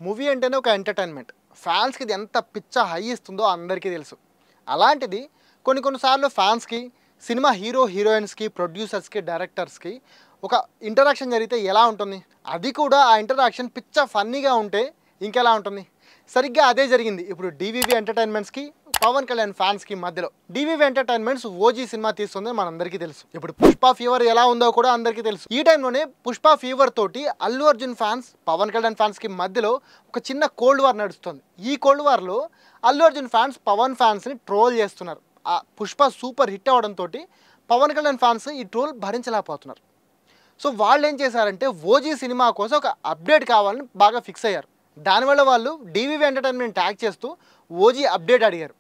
Movie అంటేనే ఒక entertainment. ఫ్యాన్స్‌కి ఇది ఎంత పిచ్చ హై ఇస్తుందో అందరికీ తెలుసు. అలాంటిది కొన్నిసార్లు ఫ్యాన్స్‌కి, సినిమా హీరో, హీరోయిన్స్‌కి, ప్రొడ్యూసర్స్‌కి, డైరెక్టర్స్‌కి ఒక ఇంటరాక్షన్ జరిగితే ఎలా ఉంటుంది? అది కూడా ఆ ఇంటరాక్షన్ పిచ్చ ఫన్నీగా ఉంటే ఇంకెలా ఉంటుంది? సరిగ్గా అదే జరిగింది ఇప్పుడు డీవీవీ ఎంటర్టైన్మెంట్స్‌కి, పవన్ కళ్యాణ్ ఫ్యాన్స్‌కి మధ్యలో. డీవీవీ ఎంటర్టైన్మెంట్స్ ఓజీ సినిమా తీస్తుందని మనందరికీ తెలుసు. ఇప్పుడు పుష్ప ఫీవర్ ఎలా ఉందో కూడా అందరికీ తెలుసు. ఈ టైంలోనే పుష్ప ఫీవర్ తోటి అల్లు అర్జున్ ఫ్యాన్స్, పవన్ కళ్యాణ్ ఫ్యాన్స్‌కి మధ్యలో ఒక చిన్న కోల్డ్ వార్ నడుస్తుంది. ఈ కోల్డ్ వార్‌లో అల్లు అర్జున్ ఫ్యాన్స్ పవన్ ఫ్యాన్స్‌ని ట్రోల్ చేస్తున్నారు. ఆ పుష్ప సూపర్ హిట్ అవ్వడంతో పవన్ కళ్యాణ్ ఫ్యాన్స్ ఈ ట్రోల్ భరించలేకపోతున్నారు. సో వాళ్ళు ఏం చేశారంటే ఓజీ సినిమా కోసం ఒక అప్డేట్ కావాలని బాగా ఫిక్స్ అయ్యారు. దానివల్ల వాళ్ళు డీవీవీ ఎంటర్టైన్మెంట్ ట్యాగ్ చేస్తూ ఓజీ అప్డేట్ అడిగారు.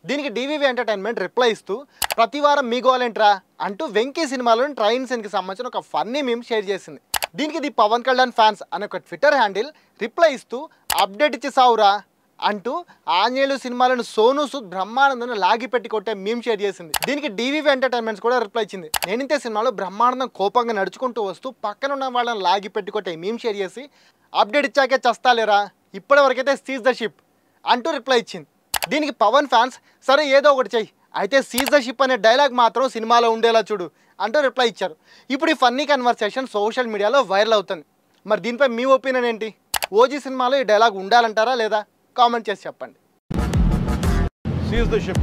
దీనికి డీవీవీ ఎంటర్టైన్మెంట్ రిప్లై ఇస్తూ ప్రతి వారం మీ గోలేంట్రా అంటూ వెంకీ సినిమాలోని ట్రైన్ సీన్కి సంబంధించిన ఒక ఫన్నీ మీమ్ షేర్ చేసింది. దీనికి ది పవన్ కళ్యాణ్ ఫ్యాన్స్ అనే ఒక ట్విట్టర్ హ్యాండిల్ రిప్లై ఇస్తూ అప్డేట్ ఇచ్చేసావురా అంటూ ఆంజనేయులు సినిమాలను సోనూ సూద్ బ్రహ్మానందం లాగి పెట్టి కొట్టే మీమ్ షేర్ చేసింది. దీనికి డీవీవీ ఎంటర్టైన్మెంట్స్ కూడా రిప్లై ఇచ్చింది. నేనింతే సినిమాలో బ్రహ్మానందం కోపంగా నడుచుకుంటూ వస్తూ పక్కన ఉన్న వాళ్ళని లాగి పెట్టి కొట్టే మీమ్ షేర్ చేసి అప్డేట్ ఇచ్చాకే చస్తాలేరా, ఇప్పటివరకైతే సీజ్ ద షిప్ అంటూ రిప్లై ఇచ్చింది. దీనికి పవన్ ఫ్యాన్స్ సరే ఏదో ఒకటి చెయ్యి, అయితే సీజ్ ద షిప్ అనే డైలాగ్ మాత్రం సినిమాలో ఉండేలా చూడు అంటూ రిప్లై ఇచ్చారు. ఇప్పుడు ఈ ఫన్నీ కన్వర్సేషన్ సోషల్ మీడియాలో వైరల్ అవుతుంది. మరి దీనిపై మీ ఒపీనియన్ ఏంటి? ఓజీ సినిమాలో ఈ డైలాగ్ ఉండాలంటారా లేదా? కామెంట్ చేసి చెప్పండి. Seize the ship.